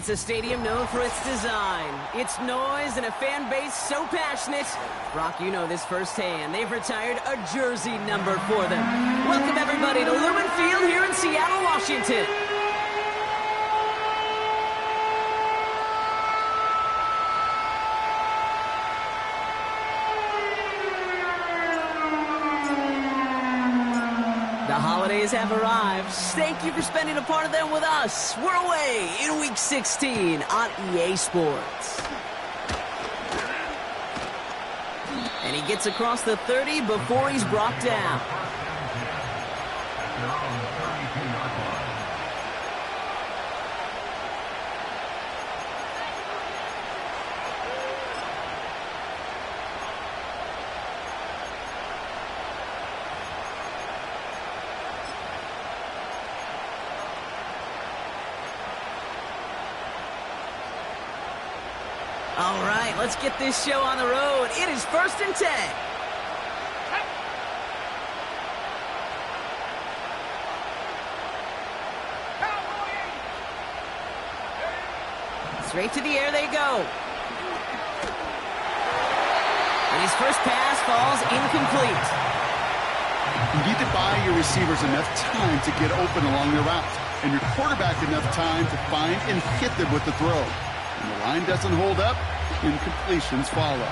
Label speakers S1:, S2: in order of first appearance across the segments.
S1: It's a stadium known for its design, its noise, and a fan base so passionate. Brock, you know this firsthand. They've retired a jersey numbered for them. Welcome, everybody, to Lumen Field here in Seattle, Washington. The holidays have arrived. Thank you for spending a part of them with us. We're away in Week 16 on EA Sports. And he gets across the 30 before he's brought down. All right, let's get this show on the road. It is 1st and 10. Straight to the air they go. And his first pass falls incomplete.
S2: You need to buy your receivers enough time to get open along the route, and your quarterback enough time to find and hit them with the throw. When the line doesn't hold up, incompletions follow.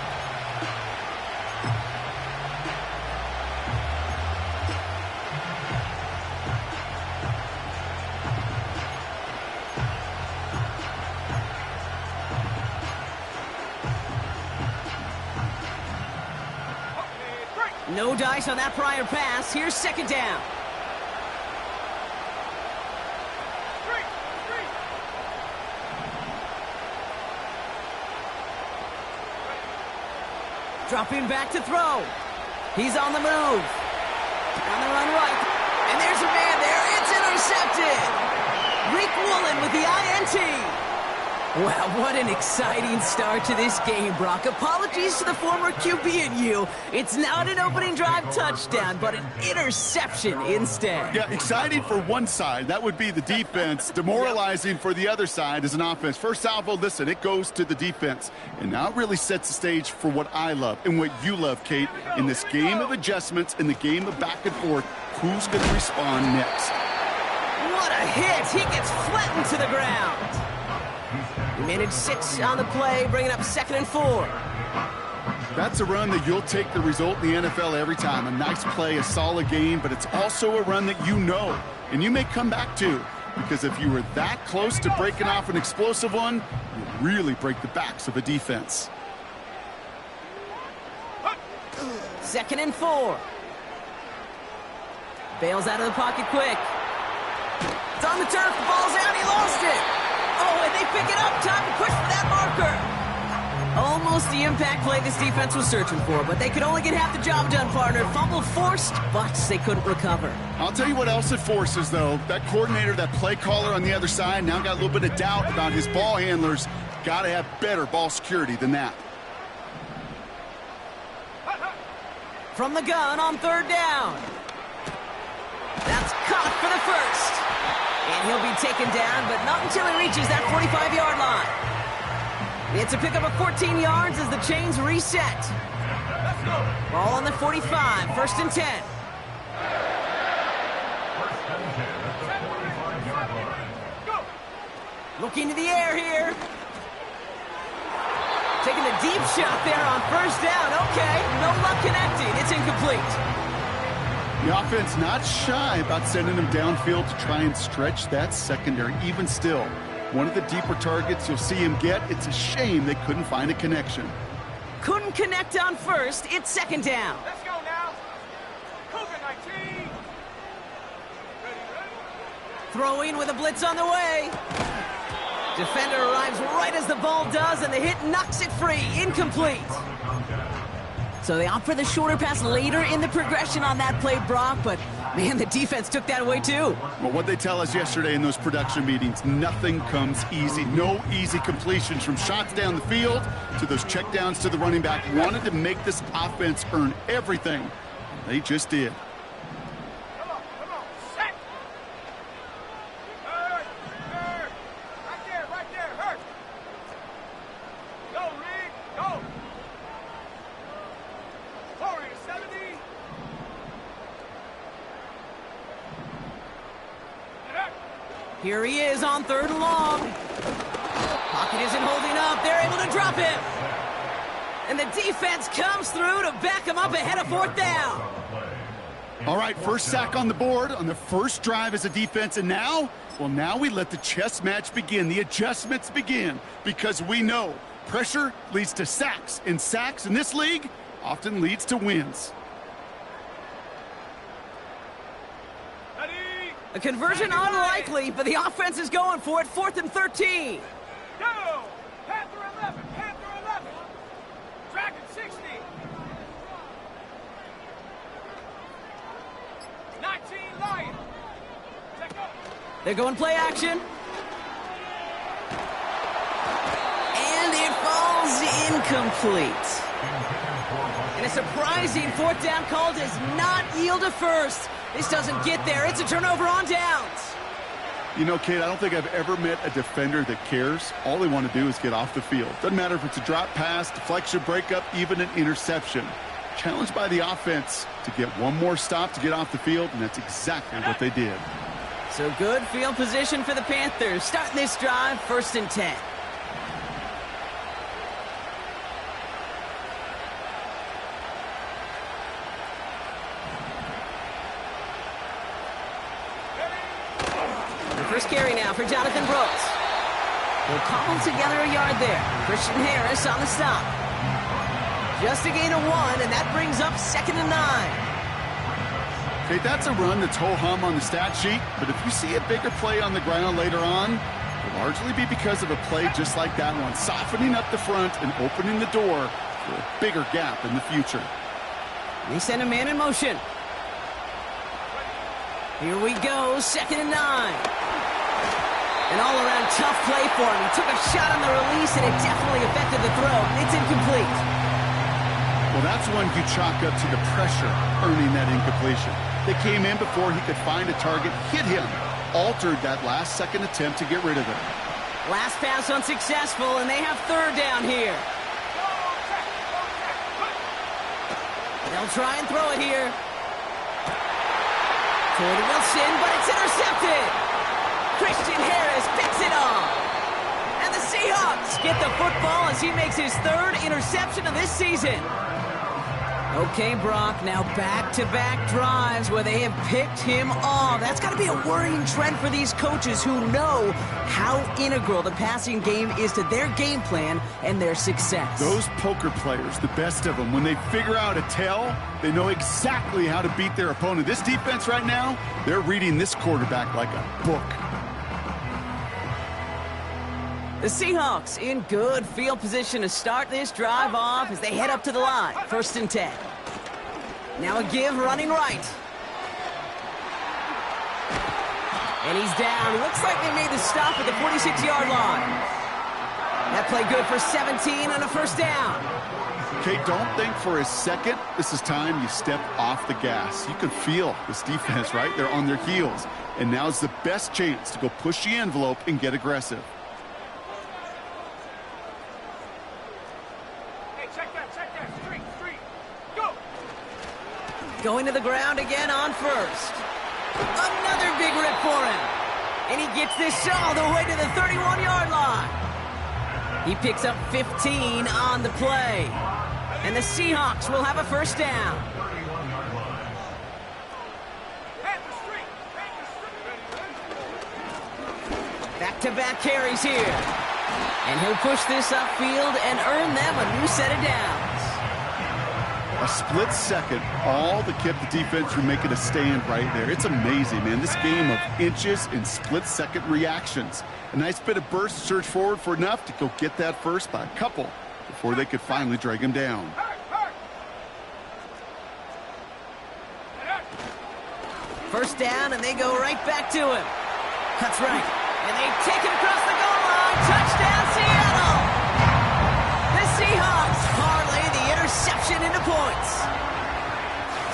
S1: No dice on that prior pass. Here's 2nd down. Dropping back to throw. He's on the move. On the run right. And there's a man there. It's intercepted. Rick Woolen with the INT. Wow, what an exciting start to this game, Brock. Apologies to the former QB and you. It's not an opening drive touchdown, but an interception instead.
S2: Yeah, exciting for one side. That would be the defense. Demoralizing for the other side as an offense. First salvo, listen, it goes to the defense. And now it really sets the stage for what I love and what you love, Kate. In this game of adjustments, in the game of back and forth, who's going to respond next?
S1: What a hit! He gets flattened to the ground. He managed 6 on the play, bringing up 2nd and 4.
S2: That's a run that you'll take the result in the NFL every time. A nice play, a solid game, but it's also a run that you know, and you may come back to, because if you were that close to breaking off an explosive one, you really break the backs of a defense.
S1: 2nd and 4. Bails out of the pocket quick. It's on the turf, the ball's out, he lost it. Oh, and they pick it up. Time to push for that marker. Almost the impact play this defense was searching for, but they could only get half the job done, partner. Fumble forced, but they couldn't recover.
S2: I'll tell you what else it forces, though. That coordinator, that play caller on the other side, now got a little bit of doubt about his ball handlers. Got to have better ball security than that.
S1: From the gun on 3rd down. That's caught for the first. And he'll be taken down, but not until he reaches that 45-yard line. It's a pickup of 14 yards as the chains reset. Ball on the 45, 1st and 10. Looking to the air here. Taking a deep shot there on 1st down. Okay, no luck connecting. It's incomplete.
S2: The offense not shy about sending them downfield to try and stretch that secondary. Even still, one of the deeper targets you'll see him get. It's a shame they couldn't find a connection.
S1: Couldn't connect on 1st. It's 2nd down.
S3: Let's go now. Cougar 19.
S1: Throwing with a blitz on the way. Defender arrives right as the ball does, and the hit knocks it free. Incomplete. So they opt for the shorter pass later in the progression on that play, Brock, but man, the defense took that away too.
S2: Well, what they tell us yesterday in those production meetings, nothing comes easy. No easy completions from shots down the field to those checkdowns to the running back. Wanted to make this offense earn everything. They just did.
S3: Come on, set. Right there, right there.
S1: Here he is on 3rd and long. Pocket isn't holding up. They're able to drop him. And the defense comes through to back him up ahead of 4th down.
S2: All right, first sack on the board on the first drive as a defense, and now, well, now we let the chess match begin. The adjustments begin because we know pressure leads to sacks, and sacks in this league often leads to wins.
S1: A conversion unlikely, but the offense is going for it. 4th and 13.
S3: Go! Panther 11! Panther 11! Dragon 60! 19 Lion! Check up!
S1: They're going play action. And it falls incomplete. And a surprising 4th down call does not yield a first. This doesn't get there. It's a turnover on downs.
S2: You know, Kate, I don't think I've ever met a defender that cares. All they want to do is get off the field. Doesn't matter if it's a drop pass, deflection, breakup, even an interception. Challenged by the offense to get one more stop to get off the field, and that's exactly what they did.
S1: So good field position for the Panthers. Starting this drive, 1st and 10. First carry now for Jonathan Brooks. They'll cobble together a yard there. Christian Harris on the stop. Just a gain of 1, and that brings up 2nd and 9.
S2: Okay, that's a run that's ho-hum on the stat sheet, but if you see a bigger play on the ground later on, it'll largely be because of a play just like that one, softening up the front and opening the door for a bigger gap in the future.
S1: They send a man in motion. Here we go, 2nd and 9. An all-around tough play for him. He took a shot on the release, and it definitely affected the throw. It's incomplete.
S2: Well, that's one you chalk up to the pressure earning that incompletion. They came in before he could find a target, hit him, altered that last-second attempt to get rid of him.
S1: Last pass unsuccessful, and they have 3rd down here. They'll try and throw it here. Toward Wilson, but it's intercepted. Christian Harris picks it off. And the Seahawks get the football as he makes his 3rd interception of this season. Okay, Brock, now back-to-back drives where they have picked him off. That's got to be a worrying trend for these coaches who know how integral the passing game is to their game plan and their success.
S2: Those poker players, the best of them, when they figure out a tell, they know exactly how to beat their opponent. This defense right now, they're reading this quarterback like a book.
S1: The Seahawks in good field position to start this drive off as they head up to the line. 1st and 10. Now a give running right. And he's down. Looks like they made the stop at the 46-yard line. That play good for 17 and a 1st down.
S2: Kate, don't think for a second this is time you step off the gas. You can feel this defense, right? They're on their heels. And now's the best chance to go push the envelope and get aggressive.
S1: Going to the ground again on 1st. Another big rip for him. And he gets this all the way to the 31-yard line. He picks up 15 on the play. And the Seahawks will have a 1st down. Back-to-back carries here. And he'll push this upfield and earn them a new set of downs.
S2: A split second, all that kept the defense from making a stand right there. It's amazing, man. This game of inches and split-second reactions. A nice bit of burst, surge forward for enough to go get that first by a couple before they could finally drag him down.
S1: 1st down, and they go right back to him. That's right. And they take it across the goal line. Touchdown, Seattle! The Seahawks parlay the interception into points.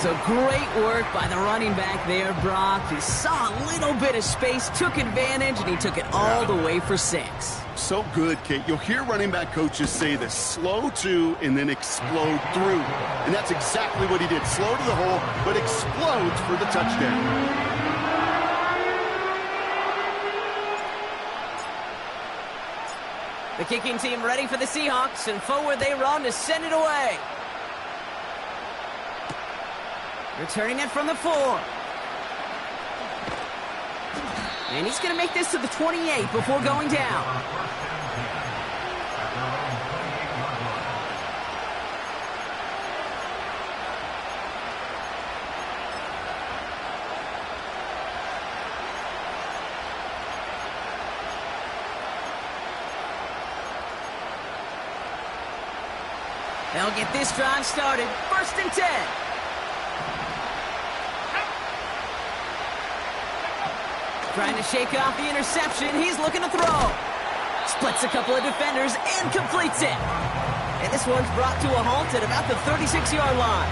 S1: So great work by the running back there, Brock. He saw a little bit of space, took advantage, and he took it all the way for 6.
S2: So good, Kate. You'll hear running back coaches say this: slow to and then explode through. And that's exactly what he did. Slow to the hole, but explodes for the touchdown.
S1: The kicking team ready for the Seahawks, and forward they run to send it away. Returning it from the 4. And he's going to make this to the 28 before going down. They'll get this drive started. 1st and 10. Trying to shake off the interception. He's looking to throw. Splits a couple of defenders and completes it. And this one's brought to a halt at about the 36-yard line.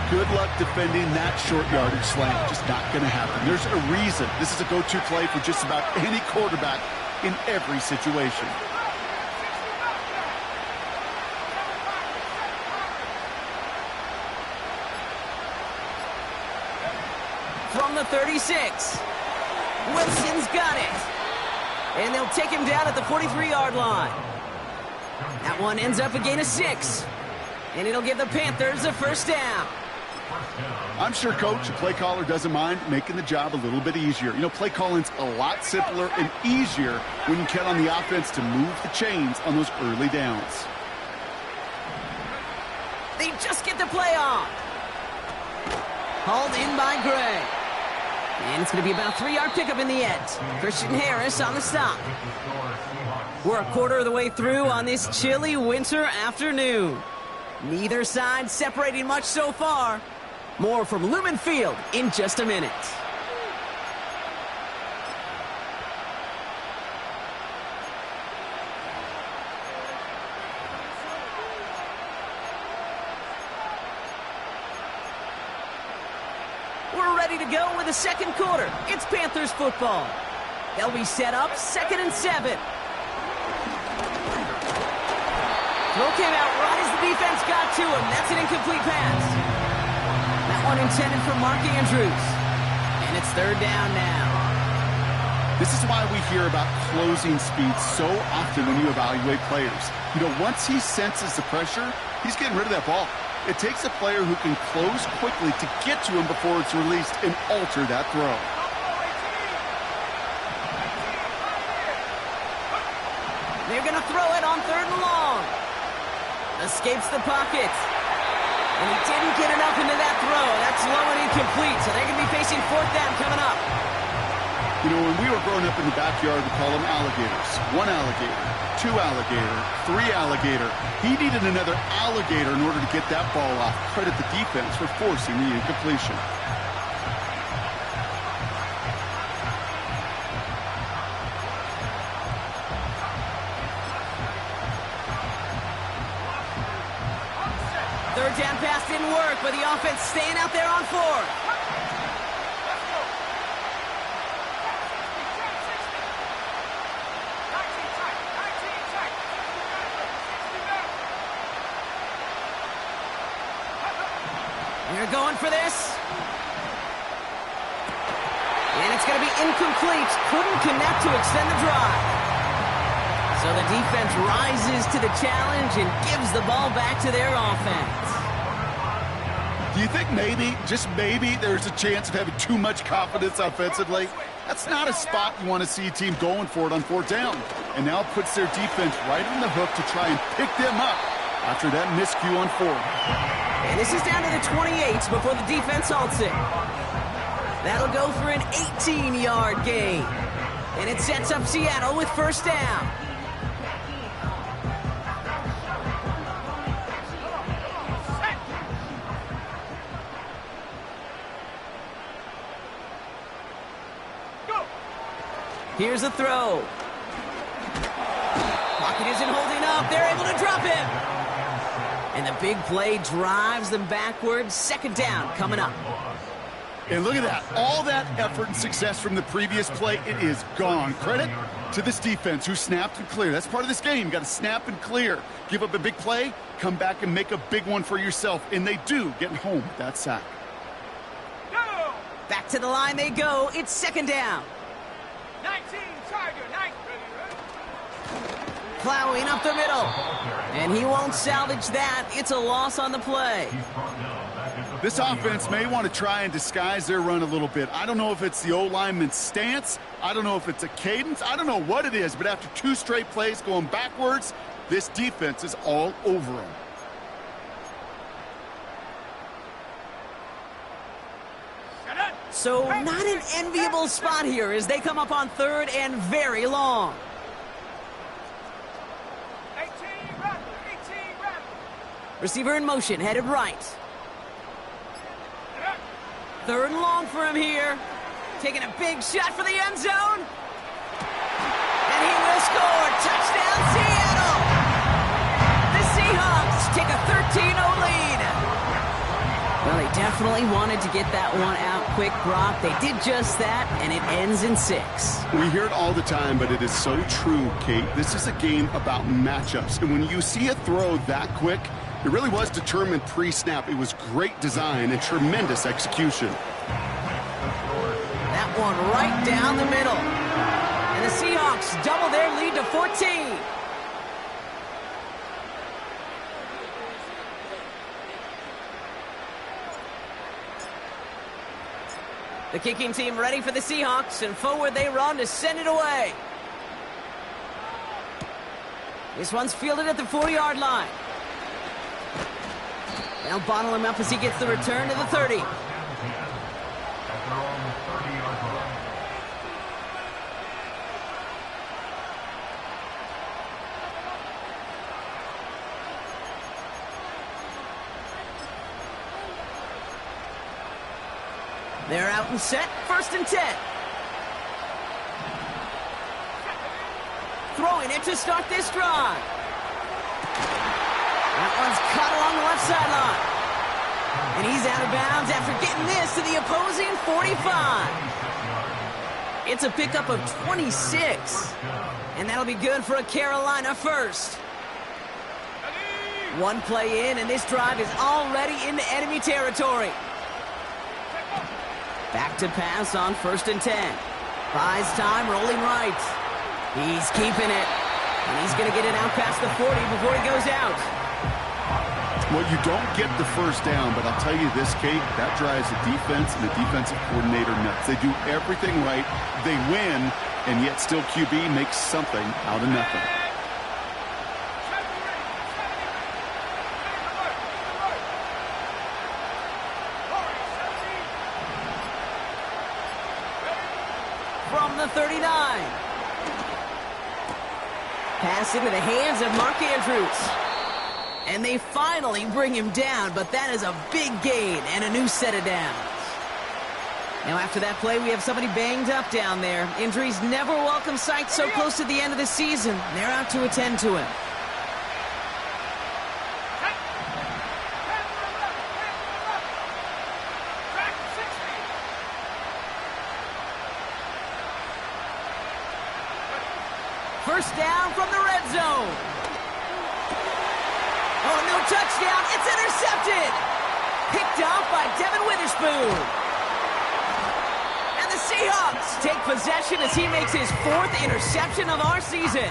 S2: Good luck defending that short yardage slant. Just not going to happen. There's a reason. This is a go-to play for just about any quarterback in every situation.
S1: From the 36. Wilson's got it. And they'll take him down at the 43-yard line. That one ends up a gain of 6. And it'll give the Panthers a 1st down.
S2: I'm sure Coach, the play caller, doesn't mind making the job a little bit easier. You know, play calling's a lot simpler and easier when you count on the offense to move the chains on those early downs.
S1: They just get the play on. Hauled in by Gray. And it's going to be about a 3-yard pickup in the end. Christian Harris on the stop. We're a quarter of the way through on this chilly winter afternoon. Neither side separating much so far. More from Lumen Field in just a minute. We're ready to go with the second quarter. It's Panthers football. They'll be set up 2nd and 7. Throw came out right as the defense got to him. That's an incomplete pass. That one intended for Mark Andrews. And it's 3rd down now.
S2: This is why we hear about closing speed so often when you evaluate players. You know, once he senses the pressure, he's getting rid of that ball. It takes a player who can close quickly to get to him before it's released and alter that throw.
S1: They're going to throw it on 3rd and long. Escapes the pocket. And he didn't get enough into that throw. That's low and incomplete, so they're going to be facing 4th down coming up.
S2: You know, when we were growing up in the backyard, we call them alligators. 1 alligator, 2 alligator, 3 alligator. He needed another alligator in order to get that ball off. Credit the defense for forcing the incompletion.
S1: Third down pass didn't work, but the offense staying out there on 4th. They're going for this. And it's going to be incomplete. Couldn't connect to extend the drive. So the defense rises to the challenge and gives the ball back to their offense.
S2: Do you think maybe, just maybe, there's a chance of having too much confidence offensively? That's not a spot you want to see a team going for it on 4th down. And now it puts their defense right on the hook to try and pick them up after that miscue on 4th.
S1: And this is down to the 28 before the defense halts it. That'll go for an 18-yard gain. And it sets up Seattle with 1st down. Here's a throw. Pocket isn't holding up. They're able to drop him. And the big play drives them backwards. 2nd down coming up.
S2: And look at that. All that effort and success from the previous play, it is gone. Credit to this defense who snapped and cleared. That's part of this game. You got to snap and clear. Give up a big play, come back and make a big one for yourself. And they do, getting home with that sack.
S1: Back to the line they go. It's 2nd down.
S3: 19, Tiger, 9. Ready.
S1: Plowing up the middle. And he won't salvage that. It's a loss on the play.
S2: This offense may want to try and disguise their run a little bit. I don't know if it's the O-lineman's stance. I don't know if it's a cadence. I don't know what it is, but after 2 straight plays going backwards, this defense is all over them.
S1: So not an enviable spot here as they come up on 3rd and very long.
S3: 18 Rattler.
S1: Receiver in motion, headed right. 3rd and long for him here. Taking a big shot for the end zone. And he will score. Touchdown, Seattle. The Seahawks take a 13-0 lead. Well, they definitely wanted to get that one out quick, Brock. They did just that, and it ends in 6.
S2: We hear it all the time, but it is so true, Kate. This is a game about matchups. And when you see a throw that quick, it really was determined pre-snap. It was great design and tremendous execution.
S1: That one right down the middle. And the Seahawks double their lead to 14. The kicking team ready for the Seahawks, and forward they run to send it away. This one's fielded at the 40-yard line. They'll bottle him up as he gets the return to the 30. They're out and set, 1st and 10. Throwing it to start this drive. That one's caught along the left sideline. And he's out of bounds after getting this to the opposing 45. It's a pickup of 26. And that'll be good for a Carolina first. One play in, and this drive is already into enemy territory. Back to pass on 1st and 10. Buys time, rolling right. He's keeping it. And he's going to get it out past the 40 before he goes out.
S2: Well, you don't get the first down, but I'll tell you this, Kate, that drives the defense and the defensive coordinator nuts. They do everything right. They win, and yet still QB makes something out of nothing.
S1: From the 39. Pass into the hands of Mark Andrews. And they finally bring him down, but that is a big gain and a new set of downs. Now after that play, we have somebody banged up down there. Injuries never welcome sight so close to the end of the season. They're out to attend to him. First down from the red zone. Oh, no touchdown. It's intercepted. Picked off by Devin Witherspoon. And the Seahawks take possession as he makes his 4th interception of our season.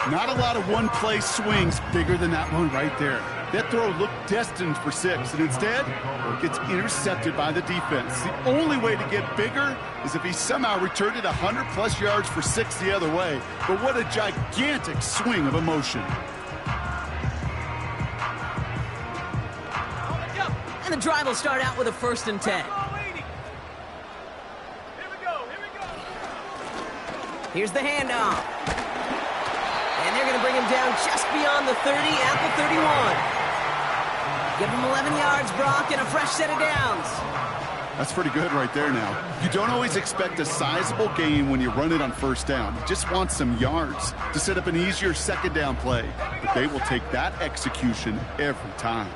S2: Not a lot of one-play swings bigger than that one right there. That throw looked destined for 6, and instead, it gets intercepted by the defense. The only way to get bigger is if he somehow returned it 100-plus yards for 6 the other way. But what a gigantic swing of emotion.
S1: And the drive will start out with a 1st and 10. Here's the handoff. And they're going to bring him down just beyond the 30 at the 31. Give him 11 yards, Brock, and a fresh set of downs.
S2: That's pretty good right there now. You don't always expect a sizable gain when you run it on 1st down. You just want some yards to set up an easier 2nd down play. But they will take that execution every time.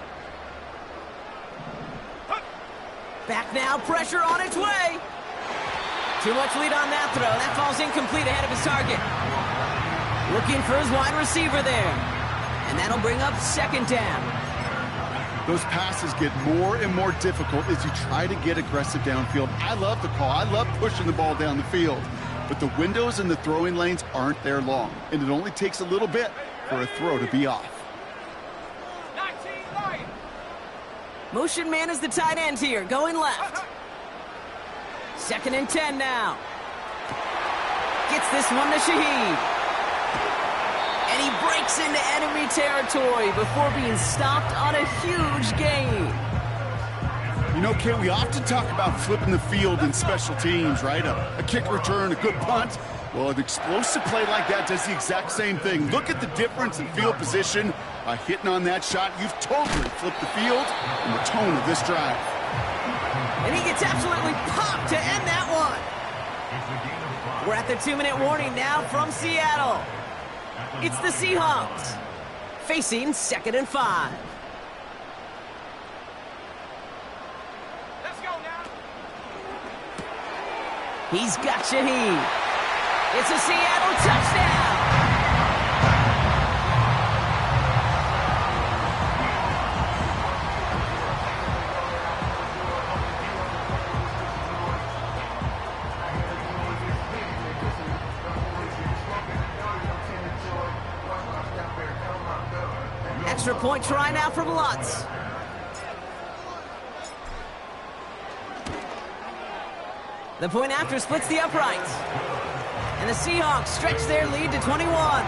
S1: Back now, pressure on its way. Too much lead on that throw. That falls incomplete ahead of his target. Looking for his wide receiver there. And that'll bring up 2nd down.
S2: Those passes get more and more difficult as you try to get aggressive downfield. I love the call. I love pushing the ball down the field. but the windows in the throwing lanes aren't there long, and it only takes a little bit for a throw to be off.
S3: 19 Lions.
S1: Motion man is the tight end here, going left. 2nd and 10 now. Gets this one to Shaheed. And he breaks into enemy territory before being stopped on a huge gain.
S2: You know, Kate, we often talk about flipping the field in special teams, right? A kick return, a good punt. Well, an explosive play like that does the exact same thing. Look at the difference in field position. By hitting on that shot, you've totally flipped the field and the tone of this drive.
S1: And he gets absolutely popped to end that one. We're at the 2-minute warning now from Seattle. It's the Seahawks facing 2nd and 5.
S3: Let's go now.
S1: He's got Shaheed. It's a Seattle touchdown. Extra point try now from Lutz. The point after splits the uprights. And the Seahawks stretch their lead to 21.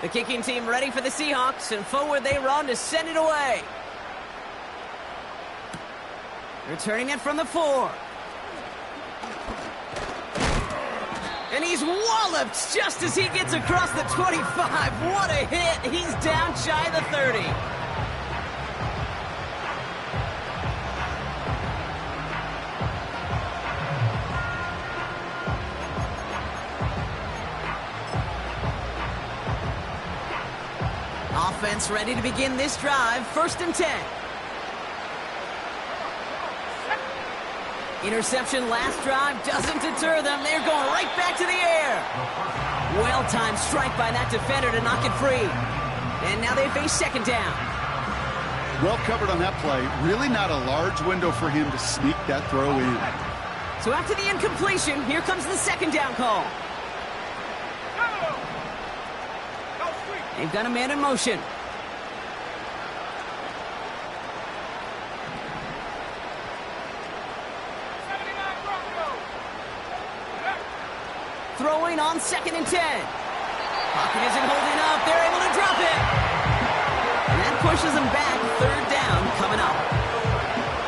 S1: The kicking team ready for the Seahawks, and forward they run to send it away. Returning it from the 4. And he's walloped just as he gets across the 25. What a hit. He's down shy of the 30. Offense ready to begin this drive. 1st and 10. Interception last drive doesn't deter them. They're going right back to the air. Well-timed strike by that defender to knock it free. And now they face 2nd down.
S2: Well covered on that play. Really not a large window for him to sneak that throw in.
S1: So after the incompletion, here comes the 2nd down call. They've got a man in motion. Throwing on 2nd and 10. Pocket isn't holding up. They're able to drop it. And that pushes them back. 3rd down coming up.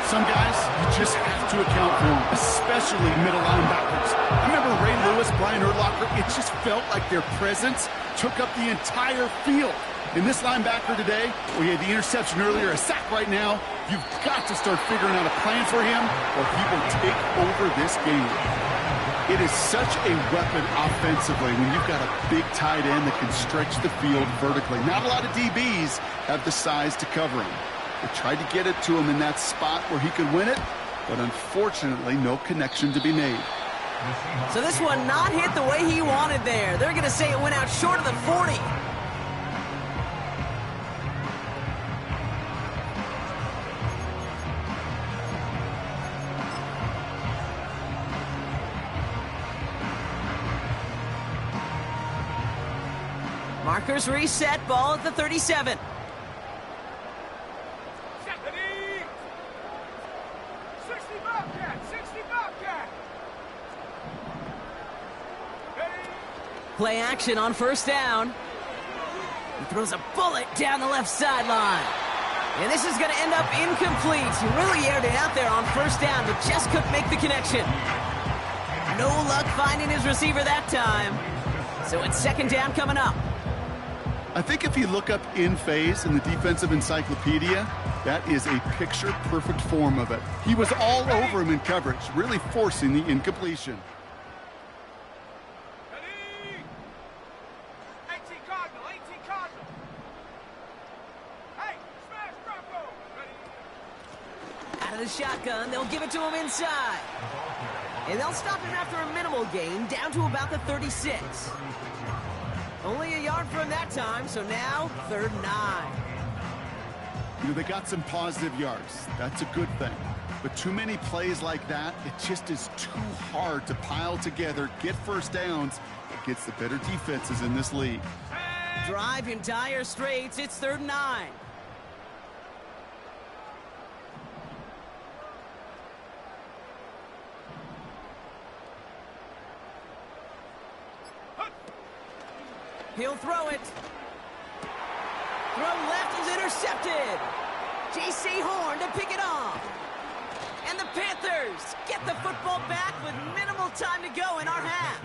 S2: Some guys, you just have to account for them, especially middle linebackers. I remember Ray Lewis, Brian Urlacher, it just felt like their presence took up the entire field. And this linebacker today, well, he had the interception earlier, a sack right now. You've got to start figuring out a plan for him, or he will take over this game. It is such a weapon offensively when you've got a big tight end that can stretch the field vertically. Not a lot of DBs have the size to cover him. They tried to get it to him in that spot where he could win it, but unfortunately, no connection to be made.
S1: So this one not hit the way he wanted there. They're going to say it went out short of the 40. Markers reset, ball at the 37.
S3: Stephanie! 60 Bobcat! 60 Bobcat! Ready?
S1: Play action on 1st down. He throws a bullet down the left sideline. And this is going to end up incomplete. He really aired it out there on 1st down, but just couldn't make the connection. No luck finding his receiver that time. So it's 2nd down coming up.
S2: I think if you look up in phase in the defensive encyclopedia, that is a picture-perfect form of it. He was all over him in coverage, really forcing the incompletion.
S3: Ready? 18 Cardinal! 18 Cardinal! Hey, smash Bronco! Ready?
S1: Out of the shotgun. They'll give it to him inside. And they'll stop him after a minimal gain, down to about the 36. Only a yard from that time, so now 3rd and 9.
S2: You know, they got some positive yards. That's a good thing. But too many plays like that, it just is too hard to pile together, get first downs against the better defenses in this league.
S1: Drive entire straights. It's 3rd and 9. He'll throw it. Throw left is intercepted. J.C. Horn to pick it off. And the Panthers get the football back with minimal time to go in our half.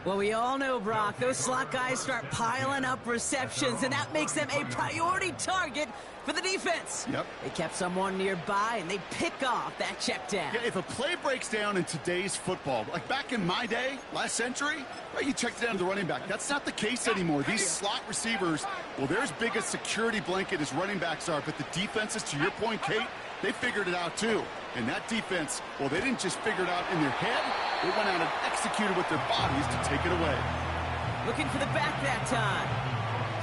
S1: Well, we all know, Brock, those slot guys start piling up receptions, and that makes them a priority target for the defense.
S2: Yep.
S1: They kept someone nearby, and they pick off that check down.
S2: Yeah, if a play breaks down in today's football, like back in my day, last century, right, you checked down to the running back. That's not the case anymore. These slot receivers, well, they're as big a security blanket as running backs are, but the defenses, to your point, Kate, they figured it out too. And that defense, well, they didn't just figure it out in their head. They went out and executed with their bodies to take it away.
S1: Looking for the back that time.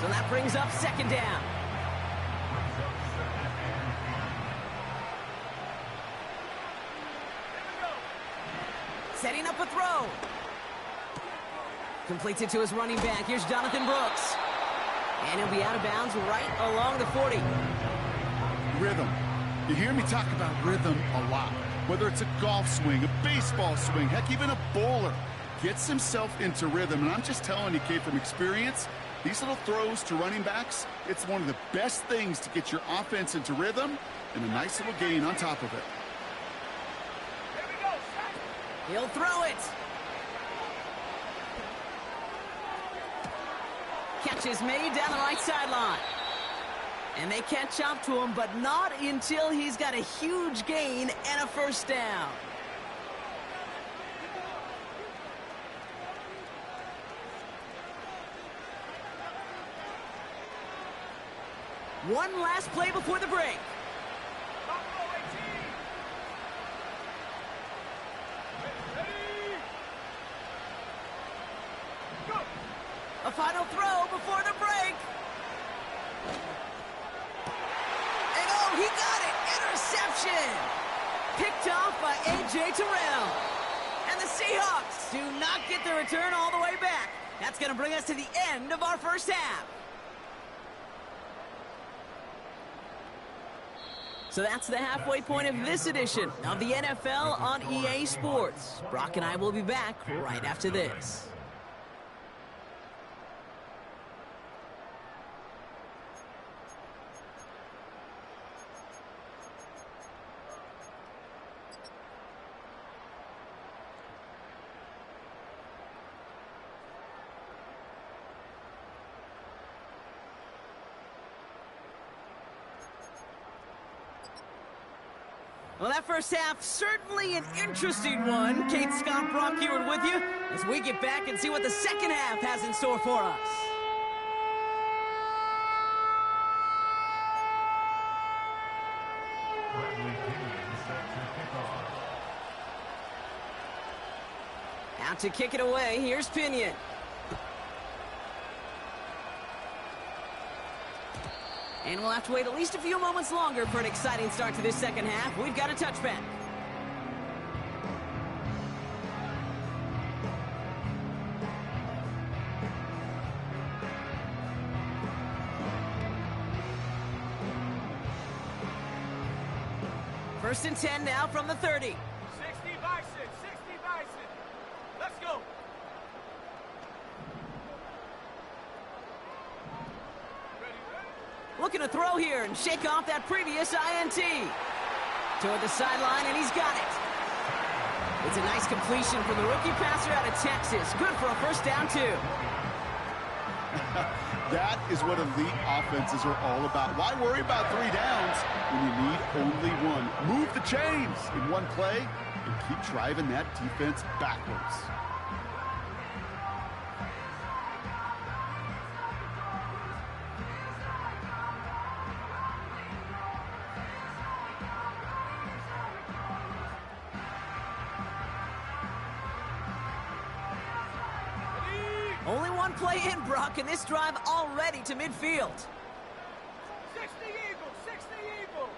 S1: So that brings up 2nd down. Setting up a throw. Completes it to his running back. Here's Jonathan Brooks. And he'll be out of bounds right along the 40.
S2: Rhythm. You hear me talk about rhythm a lot. Whether it's a golf swing, a baseball swing, heck, even a bowler gets himself into rhythm. And I'm just telling you, Kate, from experience, these little throws to running backs, it's one of the best things to get your offense into rhythm and a nice little gain on top of it.
S1: He'll throw it. Catch is made down the right sideline. And they catch up to him, but not until he's got a huge gain and a 1st down. One last play before the break. A final throw before the break. And oh, he got it! Interception! Picked off by A.J. Terrell. And the Seahawks do not get the return all the way back. That's going to bring us to the end of our 1st half. So that's the halfway point of this edition of the NFL on EA Sports. Brock and I will be back right after this. Well, that 1st half, certainly an interesting one. Kate, Scott, Brock here with you as we get back and see what the 2nd half has in store for us. Out to kick it away, here's Pinion. And we'll have to wait at least a few moments longer for an exciting start to this 2nd half. We've got a touchback. First and 10 now from the 30.
S3: 60 Bison, 60 Bison. Let's go.
S1: Looking to throw here and shake off that previous INT. Toward the sideline, and he's got it. It's a nice completion from the rookie passer out of Texas. Good for a 1st down, too.
S2: That is what elite offenses are all about. Why worry about 3 downs when you need only one? Move the chains in one play and keep driving that defense backwards.
S1: Only one play in, Brock, and this drive already to midfield.
S3: 60 Eagles, 60 Eagles.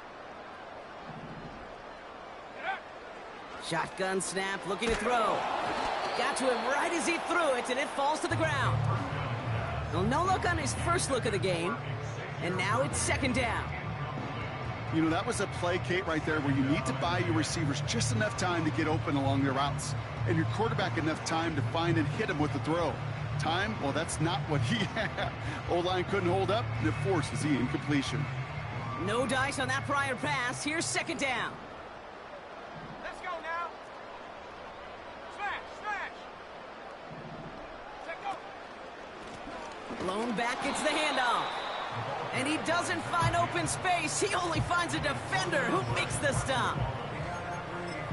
S1: Shotgun snap, looking to throw. Got to him right as he threw it, and it falls to the ground. Well, no look on his first look of the game, and now it's second down.
S2: You know, that was a play, Kate, right there where you need to buy your receivers just enough time to get open along their routes, and your quarterback enough time to find and hit him with the throw. Time, well, that's not what he had. O-line couldn't hold up, and it forces the incompletion.
S1: No dice on that prior pass. Here's second down.
S3: Let's go now. Smash, smash. Set go.
S1: Blown back, gets the handoff. And he doesn't find open space. He only finds a defender who makes the stop.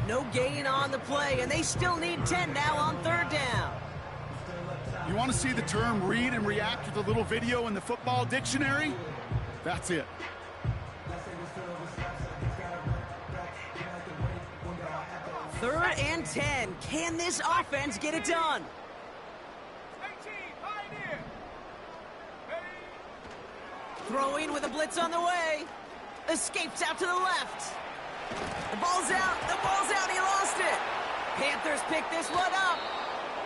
S1: No gain on the play, and they still need 10 now on third down.
S2: You want to see the term read and react with a little video in the football dictionary? That's it.
S1: Third and 10. Can this offense get it done?
S3: 18, Pioneer. Ready.
S1: Throwing with a blitz on the way. Escapes out to the left. The ball's out. The ball's out. He lost it. Panthers pick this one up.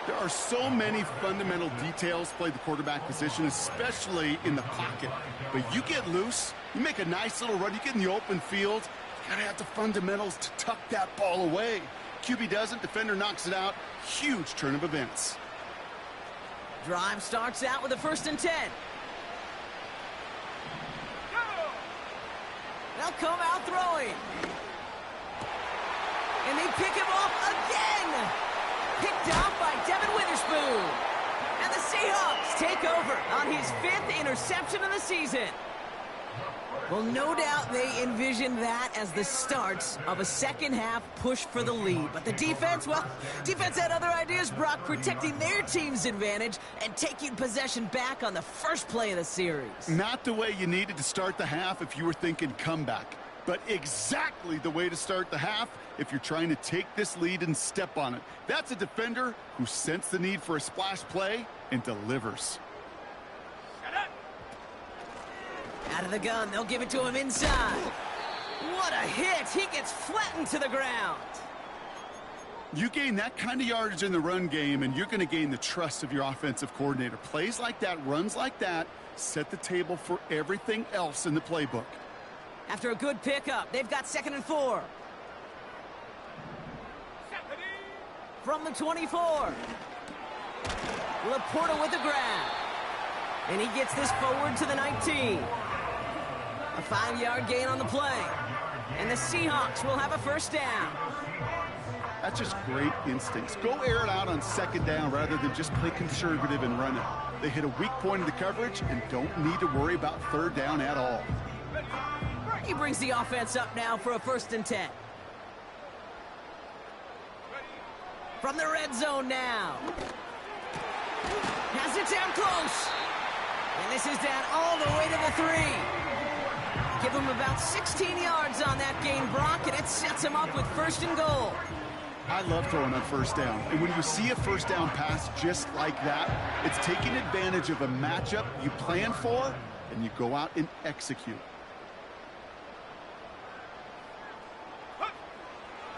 S2: There are so many fundamental details play the quarterback position, especially in the pocket. But you get loose, you make a nice little run, you get in the open field, you gotta have the fundamentals to tuck that ball away. QB doesn't, defender knocks it out. Huge turn of events.
S1: Drive starts out with a 1st and 10.
S3: Go.
S1: They'll come out throwing. And they pick him off again. Picked off by Devin Witherspoon. And the Seahawks take over on his 5th interception of the season. Well, no doubt they envision that as the start of a second-half push for the lead. But the defense, well, defense had other ideas, Brock, protecting their team's advantage and taking possession back on the first play of the series.
S2: Not the way you needed to start the half if you were thinking comeback, but exactly the way to start the half if you're trying to take this lead and step on it. That's a defender who sensed the need for a splash play and delivers.
S3: Shut up.
S1: Out of the gun, they'll give it to him inside. What a hit! He gets flattened to the ground.
S2: You gain that kind of yardage in the run game, and you're going to gain the trust of your offensive coordinator. Plays like that, runs like that, set the table for everything else in the playbook.
S1: After a good pickup, they've got 2nd and 4. From the 24. Laporta with the grab. And he gets this forward to the 19. A 5-yard gain on the play. And the Seahawks will have a 1st down.
S2: That's just great instincts. Go air it out on 2nd down rather than just play conservative and run it. They hit a weak point in the coverage and don't need to worry about 3rd down at all.
S1: He brings the offense up now for a 1st and 10. From the red zone now. Has it down close. And this is down all the way to the 3. Give him about 16 yards on that gain, Brock, and it sets him up with 1st and goal.
S2: I love throwing on 1st down. And when you see a 1st down pass just like that, it's taking advantage of a matchup you plan for, and you go out and execute.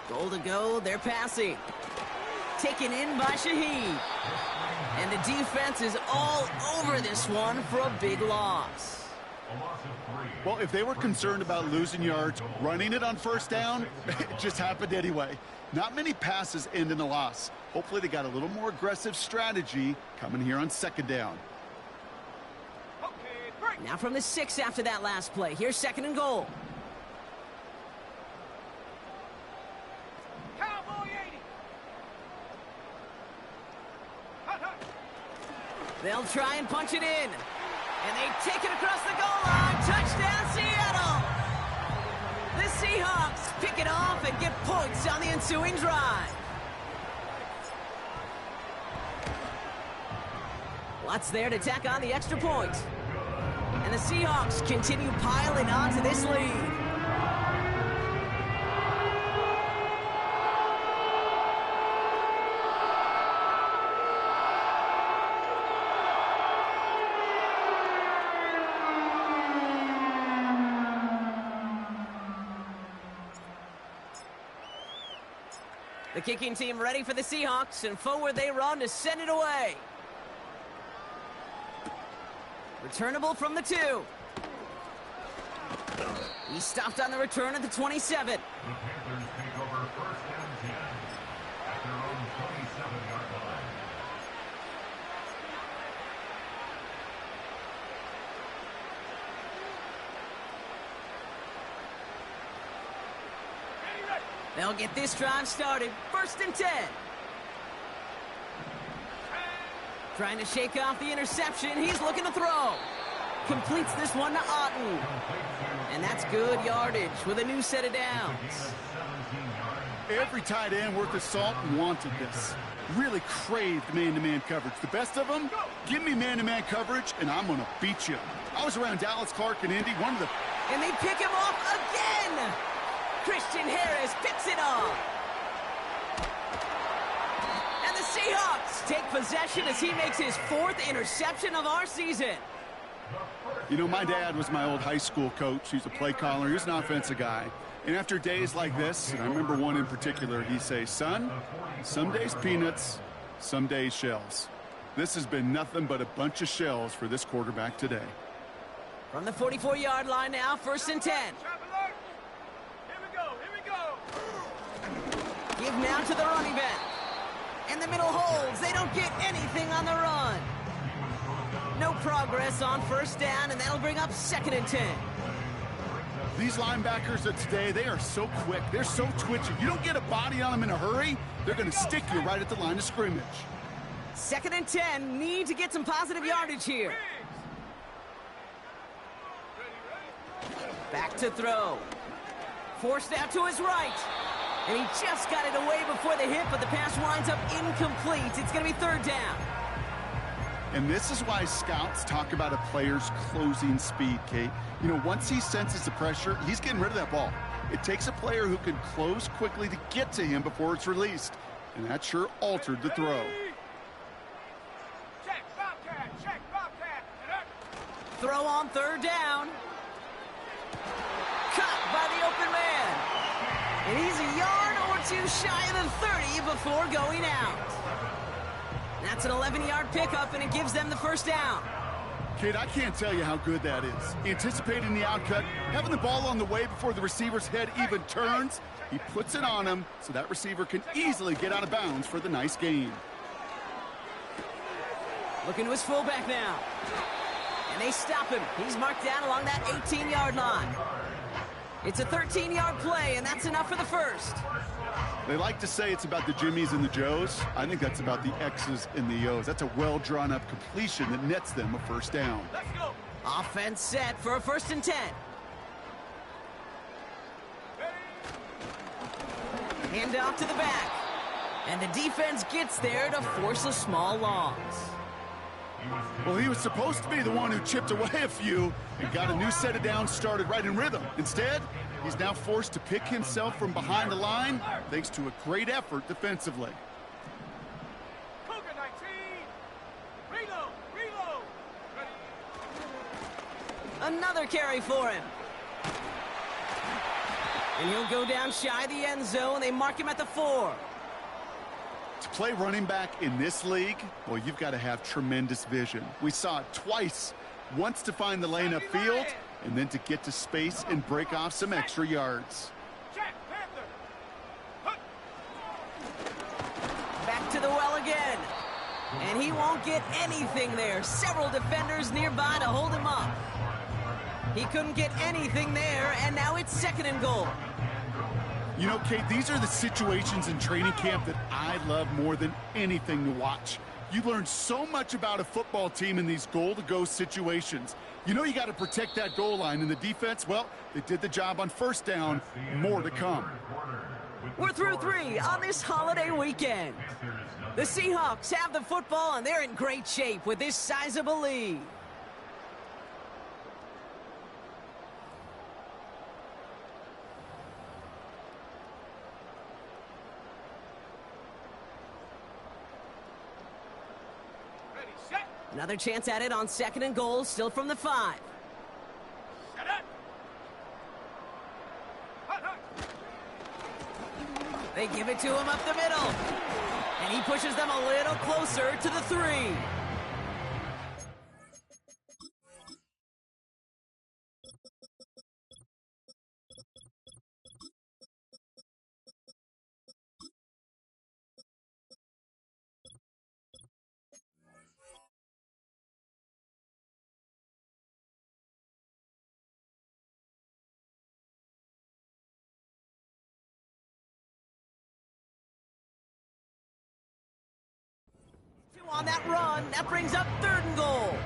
S1: Goal to go, they're passing. Taken in by Shaheed. And the defense is all over this one for a big loss.
S2: Well, if they were concerned about losing yards, running it on 1st down, it just happened anyway. Not many passes end in a loss. Hopefully they got a little more aggressive strategy coming here on 2nd down.
S3: Okay, break.
S1: Now from the 6 after that last play. Here's 2nd and goal.
S3: Cowboy 80. Hut, hut.
S1: They'll try and punch it in. And they take it across the goal line. Touchdown, Seattle! The Seahawks pick it off and get points on the ensuing drive. What's there to tack on the extra point? And the Seahawks continue piling on to this lead. The kicking team ready for the Seahawks, and forward they run to send it away. Returnable from the 2. He stopped on the return at the 27.
S4: The Panthers take over first and 10 at their own 27-yard line.
S1: They'll get this drive started. First and 10. Trying to shake off the interception. He's looking to throw. Completes this one to Otten. And that's good yardage with a new set of downs.
S2: Every tight end worth his salt wanted this. Really craved man-to-man coverage. The best of them, give me man-to-man coverage, and I'm going to beat you. I was around Dallas Clark and Indy, one of the...
S1: And they pick him off again! Christian Harris picks it off. And the Seahawks take possession as he makes his 4th interception of our season.
S2: You know, my dad was my old high school coach. He was a play caller. He was an offensive guy. And after days like this, and I remember one in particular, he'd say, son, some days peanuts, some days shells. This has been nothing but a bunch of shells for this quarterback today.
S1: From the 44-yard line now, first and 10. Give now to the running back. And the middle holds. They don't get anything on the run. No progress on first down, and that'll bring up second and 10.
S2: These linebackers of today, they are so quick. They're so twitchy. You don't get a body on them in a hurry, they're going to stick you right at the line of scrimmage.
S1: Second and 10. Need to get some positive yardage here. Back to throw. Forced out to his right. And he just got it away before the hit, but the pass winds up incomplete. It's going to be third down.
S2: And this is why scouts talk about a player's closing speed, Kate. You know, once he senses the pressure, he's getting rid of that ball. It takes a player who can close quickly to get to him before it's released. And that sure altered the throw.
S3: Check, Bobcat, check, Bobcat.
S1: Throw on third down. Caught by the open man. And he's a yard or two shy of the 30 before going out. That's an 11-yard pickup, and it gives them the first down.
S2: Kate, I can't tell you how good that is. Anticipating the outcut, having the ball on the way before the receiver's head even turns, he puts it on him so that receiver can easily get out of bounds for the nice gain.
S1: Looking to his fullback now. And they stop him. He's marked down along that 18-yard line. It's a 13-yard play, and that's enough for the first.
S2: They like to say it's about the Jimmies and the Joes. I think that's about the X's and the O's. That's a well-drawn-up completion that nets them a first down.
S3: Let's go.
S1: Offense set for a first and 10. Hand off to the back. And the defense gets there to force a small loss.
S2: Well, he was supposed to be the one who chipped away a few and got a new set of downs started right in rhythm. Instead, he's now forced to pick himself from behind the line thanks to a great effort defensively.
S3: Cougar 19. Reload, reload. Ready.
S1: Another carry for him. And he'll go down shy of the end zone. They mark him at the 4.
S2: To play running back in this league, well, you've got to have tremendous vision. We saw it twice. Once to find the lane upfield, and then to get to space and break off some extra yards.
S3: Check, Panther. Hunt.
S1: Back to the well again. And he won't get anything there. Several defenders nearby to hold him up. He couldn't get anything there, and now it's second and goal.
S2: You know, Kate, these are the situations in training camp that I love more than anything to watch. You learn so much about a football team in these goal-to-go situations. You know you got to protect that goal line, and the defense, well, they did the job on first down. More to come.
S1: We're through 3 on this holiday weekend. The Seahawks have the football, and they're in great shape with this sizable lead.
S3: Ready, set.
S1: Another chance at it on second and goal, still from the 5.
S3: Set up. Hunt, hunt.
S1: They give it to him up the middle. And he pushes them a little closer to the 3. On that run, that brings up 3rd and goal.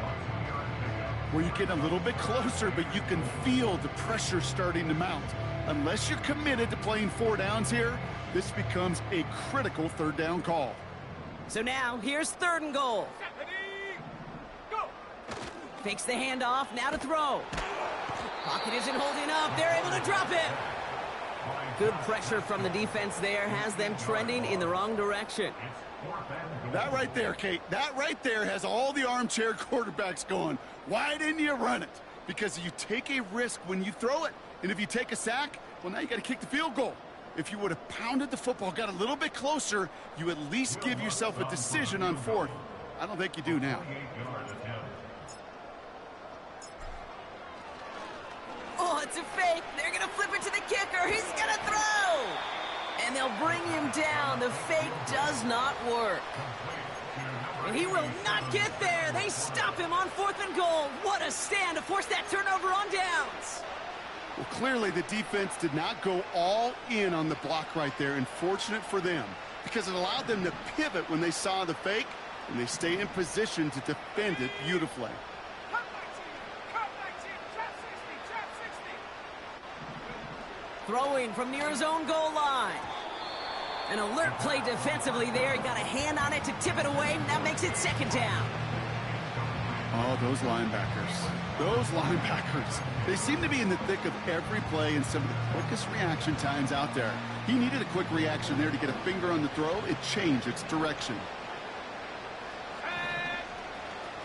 S2: Where you get a little bit closer, but you can feel the pressure starting to mount. Unless you're committed to playing 4 downs here, this becomes a critical 3rd down call.
S1: So now, here's 3rd and goal.
S3: Go!
S1: Fakes the handoff, now to throw. Pocket isn't holding up, they're able to drop it. Good pressure from the defense there has them trending in the wrong direction.
S2: That right there, Kate, that right there has all the armchair quarterbacks going. Why didn't you run it? Because you take a risk when you throw it. And if you take a sack, well, now you got to kick the field goal. If you would have pounded the football, got a little bit closer, you at least give yourself a decision on 4th. I don't think you do now.
S1: Oh, it's a fake. They're going to flip it to the kicker. He's going to throw. And they'll bring him down. The fake does not work. And he will not get there. They stop him on 4th and goal. What a stand to force that turnover on downs.
S2: Well, clearly the defense did not go all in on the block right there, and fortunate for them, because it allowed them to pivot when they saw the fake, and they stay in position to defend it beautifully.
S3: Cut 19, trap 60, trap 60.
S1: Throwing from near his own goal line. An alert play defensively there. He got a hand on it to tip it away, and that makes it 2nd down.
S2: Oh, those linebackers. Those linebackers. They seem to be in the thick of every play and some of the quickest reaction times out there. He needed a quick reaction there to get a finger on the throw. It changed its direction.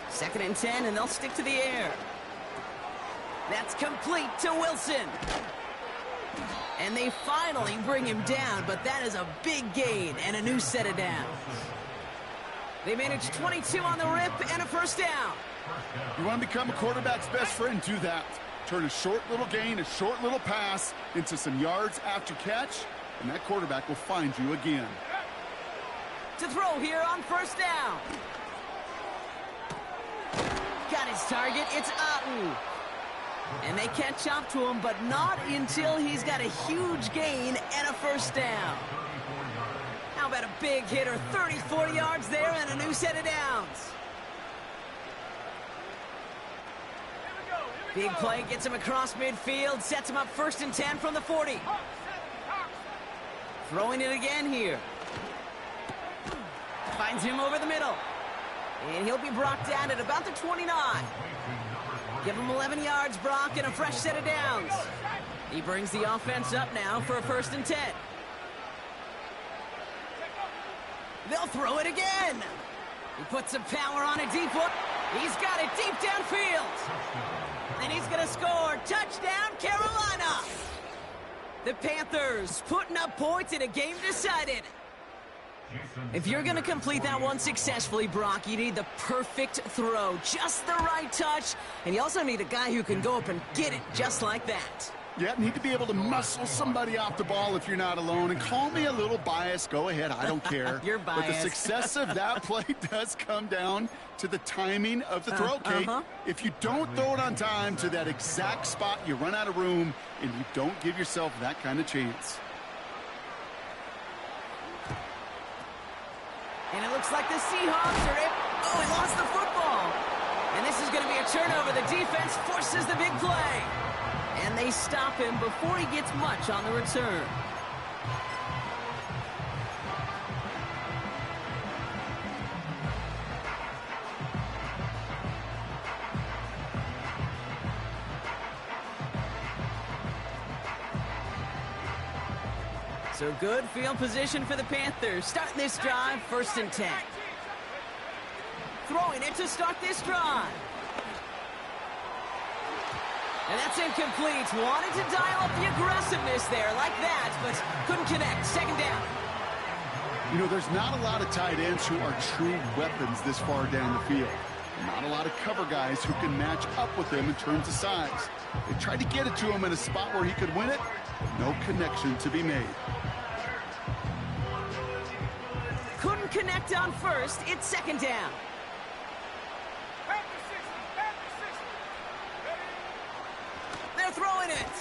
S1: 2nd and 10, and they'll stick to the air. That's complete to Wilson. And they finally bring him down, but that is a big gain and a new set of downs. They managed 22 on the rip and a 1st down.
S2: You want to become a quarterback's best friend, do that. Turn a short little gain, a short little pass into some yards after catch, and that quarterback will find you again.
S1: To throw here on 1st down. Got his target, it's Ahu. And they catch up to him, but not until he's got a huge gain and a 1st down. How about a big hitter, 34 yards there and a new set of downs. Big play gets him across midfield, sets him up 1st and 10 from the 40. Throwing it again here. Finds him over the middle. And he'll be brought down at about the 29. Give him 11 yards, Brock, and a fresh set of downs. He brings the offense up now for a 1st and 10. They'll throw it again. He puts some power on a deep one. He's got it deep downfield. And he's going to score. Touchdown, Carolina. The Panthers putting up points in a game decided. If you're going to complete that one successfully, Brock, you need the perfect throw, just the right touch, and you also need a guy who can go up and get it just like that.
S2: Yeah, need to be able to muscle somebody off the ball if you're not alone. And call me a little biased. Go ahead. I don't care.
S1: You're biased.
S2: But the success of that play does come down to the timing of the throw, Kate. If you don't throw it on time to that exact spot, you run out of room, and you don't give yourself that kind of chance.
S1: And it looks like the Seahawks are in. Oh, he lost the football. And this is going to be a turnover. The defense forces the big play. And they stop him before he gets much on the return. So good field position for the Panthers. Starting this drive, 1st and 10. Throwing it to start this drive. And that's incomplete. Wanted to dial up the aggressiveness there like that, but couldn't connect. Second down.
S2: You know, there's not a lot of tight ends who are true weapons this far down the field. Not a lot of cover guys who can match up with him in terms of size. They tried to get it to him in a spot where he could win it. No connection to be made.
S1: Couldn't connect on first. It's second down.
S3: Back to 60. Back to 60. Ready?
S1: They're throwing it.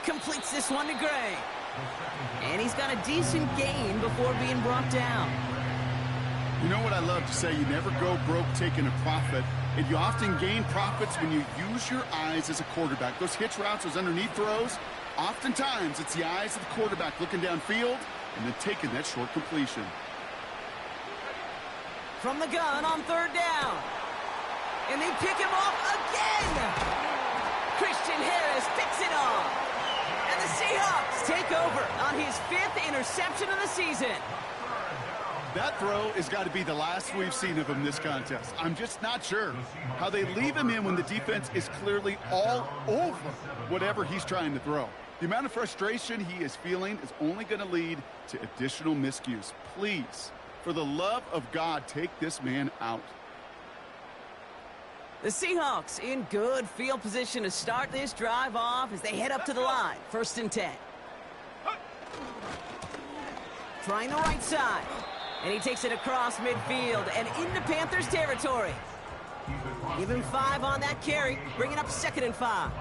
S1: Completes this one to Gray. And he's got a decent gain before being brought down.
S2: You know what I love to say? You never go broke taking a profit, and you often gain profits when you use your eyes as a quarterback. Those hitch routes, those underneath throws, oftentimes it's the eyes of the quarterback looking downfield and then taking that short completion.
S1: From the gun on third down. And they pick him off again. Christian Harris picks it off. And the Seahawks take over on his 5th interception of the season.
S2: That throw has got to be the last we've seen of him this contest. I'm just not sure how they leave him in when the defense is clearly all over whatever he's trying to throw. The amount of frustration he is feeling is only going to lead to additional miscues. Please, for the love of God, take this man out.
S1: The Seahawks in good field position to start this drive off as they head up to the line. 1st and 10. Trying the right side. And he takes it across midfield and into Panthers territory. Give him 5 on that carry, bringing up 2nd and 5.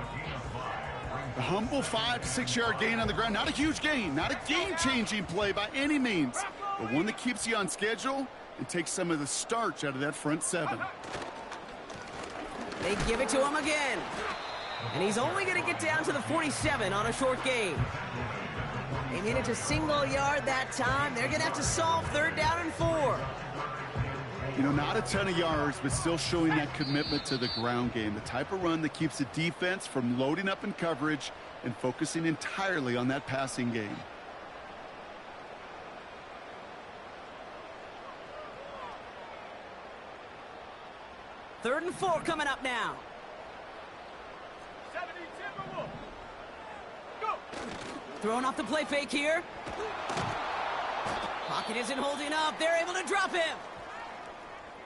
S2: The humble 5 to 6 yard gain on the ground. Not a huge gain, not a game-changing play by any means, but one that keeps you on schedule and takes some of the starch out of that front 7.
S1: They give it to him again. And he's only going to get down to the 47 on a short gain. They made it to single yard that time. They're going to have to solve 3rd down and 4.
S2: You know, not a ton of yards, but still showing that commitment to the ground game. The type of run that keeps the defense from loading up in coverage and focusing entirely on that passing game.
S1: Third and 4 coming up now.
S3: 70 Timberwolves. Go.
S1: Throwing off the play fake here. Pocket isn't holding up. They're able to drop him.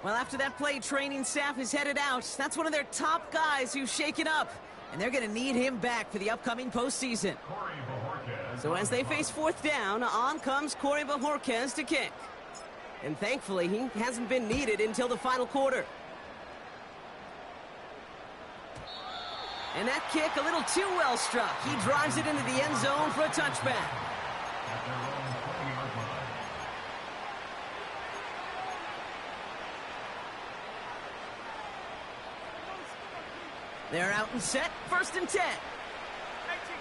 S1: Well, after that play, training staff is headed out. That's one of their top guys who's shaken up. And they're going to need him back for the upcoming postseason. So as they face 4th down, on comes Corey Bajorquez to kick. And thankfully, he hasn't been needed until the final quarter. And that kick a little too well struck. He drives it into the end zone for a touchback. They're out and set. 1st and 10.
S3: 18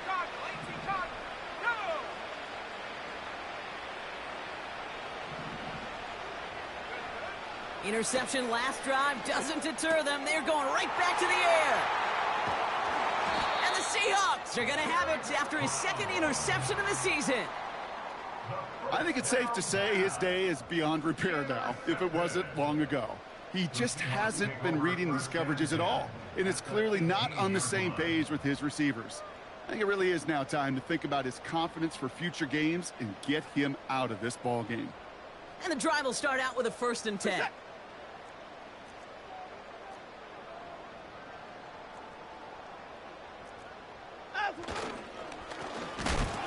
S3: Cardinal. 18 Cardinal. Go.
S1: Interception last drive doesn't deter them. They're going right back to the air. And the Seahawks are going to have it after his 2nd interception of the season.
S2: I think it's safe to say his day is beyond repair now, if it wasn't long ago. He just hasn't been reading these coverages at all, and it's clearly not on the same page with his receivers. I think it really is now time to think about his confidence for future games and get him out of this ball game.
S1: And the drive will start out with a 1st and 10.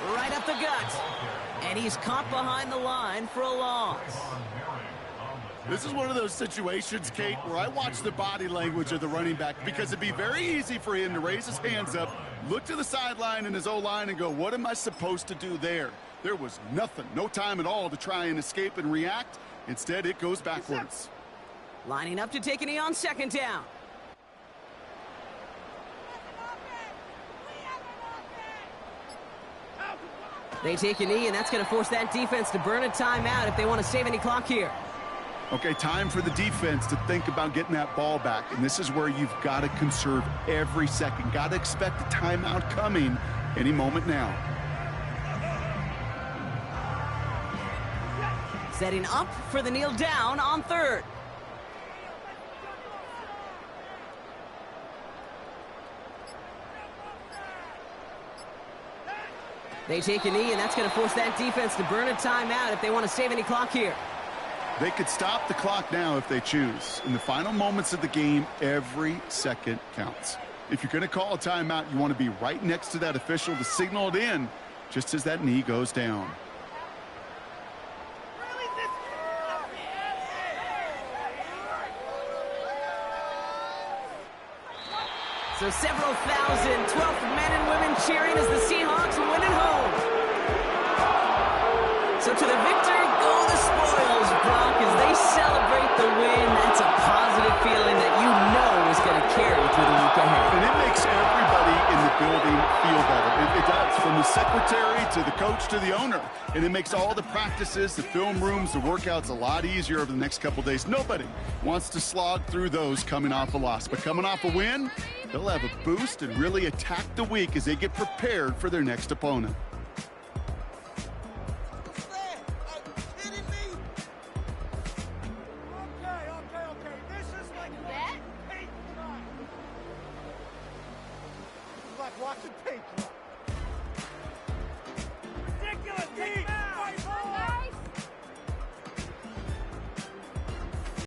S1: Right up the gut. And he's caught behind the line for a loss.
S2: This is one of those situations, Kate, where I watch the body language of the running back because it'd be very easy for him to raise his hands up, look to the sideline in his O-line and go, what am I supposed to do there? There was nothing, no time at all to try and escape and react. Instead, it goes backwards.
S1: Lining up to take a knee on 2nd down. They take a knee, and that's going to force that defense to burn a timeout if they want to save any clock here.
S2: Okay, time for the defense to think about getting that ball back. And this is where you've got to conserve every second. Got to expect a timeout coming any moment now.
S1: Setting up for the kneel down on 3rd. They take a knee, and that's going to force that defense to burn a timeout if they want to save any clock here.
S2: They could stop the clock now if they choose. In the final moments of the game, every second counts. If you're going to call a timeout, you want to be right next to that official to signal it in just as that knee goes down.
S1: So several thousand 12th men and women cheering as the Seahawks win it home. So to the victor go the spoils, Brock, as they celebrate the win. That's a positive feeling that you know is going to carry through the week ahead.
S2: And it makes everybody in the building feel better. It does, from the secretary to the coach to the owner. And it makes all the practices, the film rooms, the workouts a lot easier over the next couple days. Nobody wants to slog through those coming off a loss. But coming off a win, they'll have a boost and really attack the week as they get prepared for their next opponent.
S3: Watching paint dry.